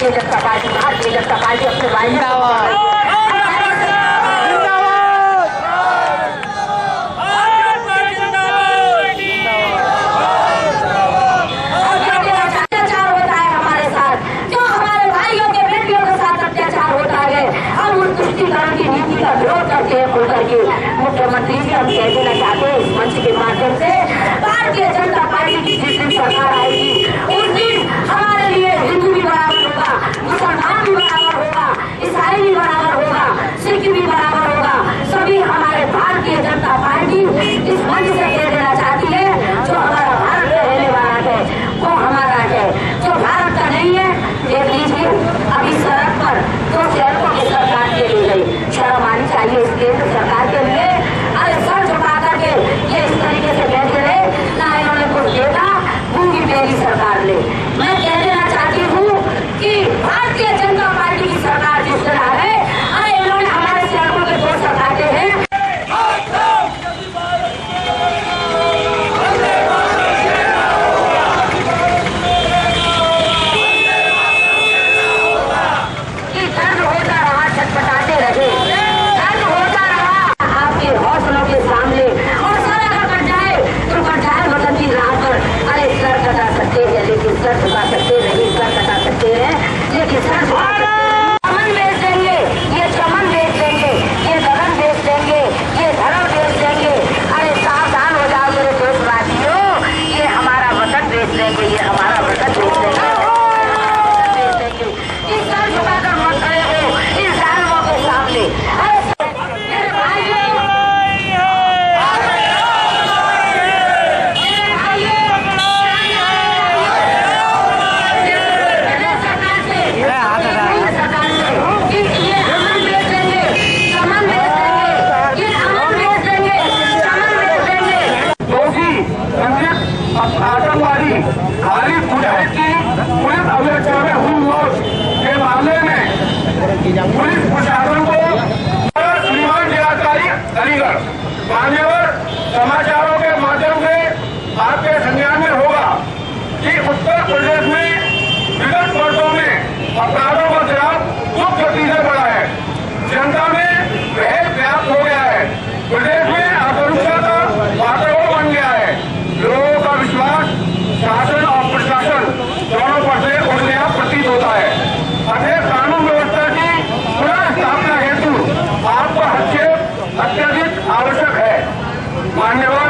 Bharatiya Janata party अपने भाई करके मुख्यमंत्री जी हम कह देना चाहते हैं इस मंच के माध्यम से, भारतीय जनता पार्टी की जिस दिन सरकार आएगी उस दिन हमारे लिए हिंदू भी बराबर होगा, मुसलमान भी बराबर होगा, ईसाई भी बराबर होगा, सिख भी बराबर होगा। सभी हमारे भारतीय जनता पार्टी इस मंच से कह देना चाहती है जो हमारा भारत में रहने वाला है वो हमारा है, जो भारत का नहीं है। देख लीजिए अभी सड़क पर 2 शहरों की सरकार के लिए गई, शर्म आनी चाहिए इस केंद्र सरकार के लिए। अरे सर झुका करके ये इस तरीके से बैठे रहे ना, इन्होंने कुछ देखा, गूंगी मेरी सरकार ने। मैं कह देना चाहती हूँ कि भारतीय जनता पार्टी की सरकार जिस तरह है, अरे इन्होंने हमारे शहरों के 2 सरकारें हैं। आतंकवादी खाली मुजाहिद की पुलिस अभिरक्षा में हुई मौत के मामले में पुलिस प्रशासन को रिमांड गिरफ्तारी अलीगढ़ मान्यवर समाचारों के माध्यम से आपके संज्ञान में होगा कि उत्तर प्रदेश में विगत वर्षों में अपराधों का खिलाफ दुख गति से बढ़ा है, जनता में भय व्याप्त हो गया है, प्रदेश में असुरक्षा का वातावरण बन गया है, लोगों का विश्वास शासन और प्रशासन दोनों पर से उठ गया प्रतीत होता है। अतः कानून व्यवस्था की पुनः स्थापना हेतु आपका हस्तक्षेप अत्यधिक आवश्यक है। मान्यवर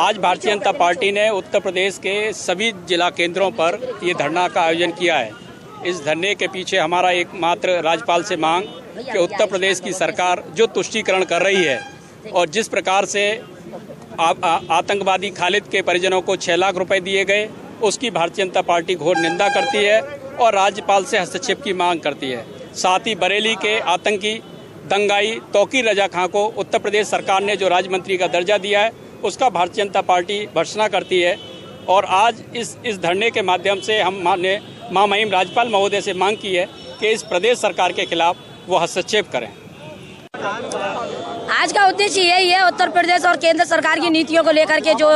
आज भारतीय जनता पार्टी ने उत्तर प्रदेश के सभी जिला केंद्रों पर ये धरना का आयोजन किया है। इस धरने के पीछे हमारा एकमात्र राज्यपाल से मांग कि उत्तर प्रदेश की सरकार जो तुष्टीकरण कर रही है और जिस प्रकार से आतंकवादी खालिद के परिजनों को 6 लाख रुपए दिए गए, उसकी भारतीय जनता पार्टी घोर निंदा करती है और राज्यपाल से हस्तक्षेप की मांग करती है। साथ ही बरेली के आतंकी दंगाई तौकीर रजा खां को उत्तर प्रदेश सरकार ने जो राज्य मंत्री का दर्जा दिया है, उसका भारतीय जनता पार्टी भर्त्सना करती है। और आज इस धरने के माध्यम से हम महामहिम राज्यपाल महोदय से मांग की है कि इस प्रदेश सरकार के खिलाफ वो हस्तक्षेप करें। आज का उद्देश्य यही है, उत्तर प्रदेश और केंद्र सरकार की नीतियों को लेकर के जो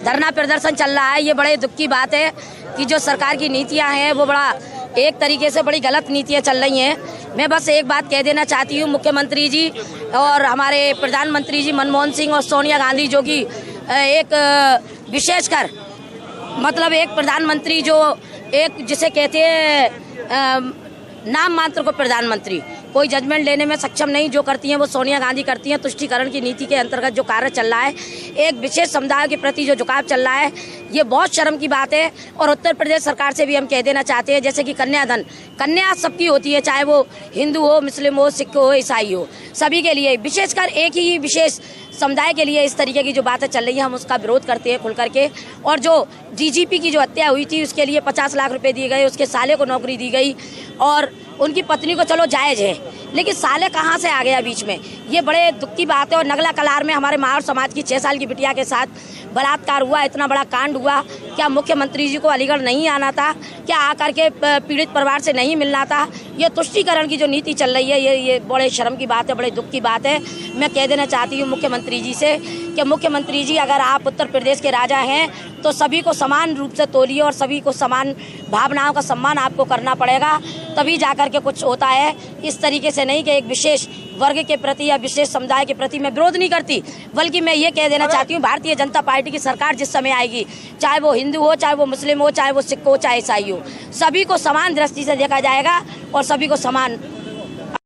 धरना प्रदर्शन चल रहा है, ये बड़े दुख की बात है कि जो सरकार की नीतियां हैं वो बड़ा एक तरीके से बड़ी गलत नीतियां चल रही हैं। मैं बस एक बात कह देना चाहती हूँ, मुख्यमंत्री जी और हमारे प्रधानमंत्री जी मनमोहन सिंह और सोनिया गांधी, जो कि एक विशेषकर मतलब एक प्रधानमंत्री जो एक जिसे कहते हैं नाम मात्र को प्रधानमंत्री, कोई जजमेंट लेने में सक्षम नहीं, जो करती हैं वो सोनिया गांधी करती हैं। तुष्टीकरण की नीति के अंतर्गत जो कार्य चल रहा है, एक विशेष समुदाय के प्रति जो झुकाव चल रहा है, ये बहुत शर्म की बात है। और उत्तर प्रदेश सरकार से भी हम कह देना चाहते हैं, जैसे कि कन्यादान, कन्या सबकी होती है, चाहे वो हिंदू हो, मुस्लिम हो, सिख हो, ईसाई हो, सभी के लिए, विशेषकर एक ही विशेष समुदाय के लिए इस तरीके की जो बातें चल रही है, हम उसका विरोध करते हैं खुल करके। और जो डीजीपी की जो हत्या हुई थी, उसके लिए 50 लाख रुपए दिए गए, उसके साले को नौकरी दी गई और उनकी पत्नी को चलो जायज है, लेकिन साले कहाँ से आ गया बीच में, ये बड़े दुख की बात है। और नगला कलार में हमारे महार समाज की 6 साल की बिटिया के साथ बलात्कार हुआ, इतना बड़ा कांड हुआ। क्या मुख्यमंत्री जी को अलीगढ़ नहीं आना था? क्या आकर के पीड़ित परिवार से नहीं मिलना था? ये तुष्टीकरण की जो नीति चल रही है, ये बड़े शर्म की बात है, बड़े दुख की बात है। मैं कह देना चाहती हूँ मुख्यमंत्री जी से कि मुख्यमंत्री जी, अगर आप उत्तर प्रदेश के राजा हैं तो सभी को समान रूप से तोलिए और सभी को समान भावनाओं का सम्मान आपको करना पड़ेगा, तभी जाकर के कुछ होता है। इस तरीके से नहीं कि एक विशेष वर्ग के प्रति या विशेष समुदाय के प्रति मैं विरोध नहीं करती, बल्कि मैं ये कह देना चाहती हूँ, भारतीय जनता पार्टी की सरकार जिस समय आएगी, चाहे वो हिंदू हो, चाहे वो मुस्लिम हो, चाहे वो सिख हो, चाहे ईसाई हो, सभी को समान दृष्टि से देखा जाएगा और सभी को समान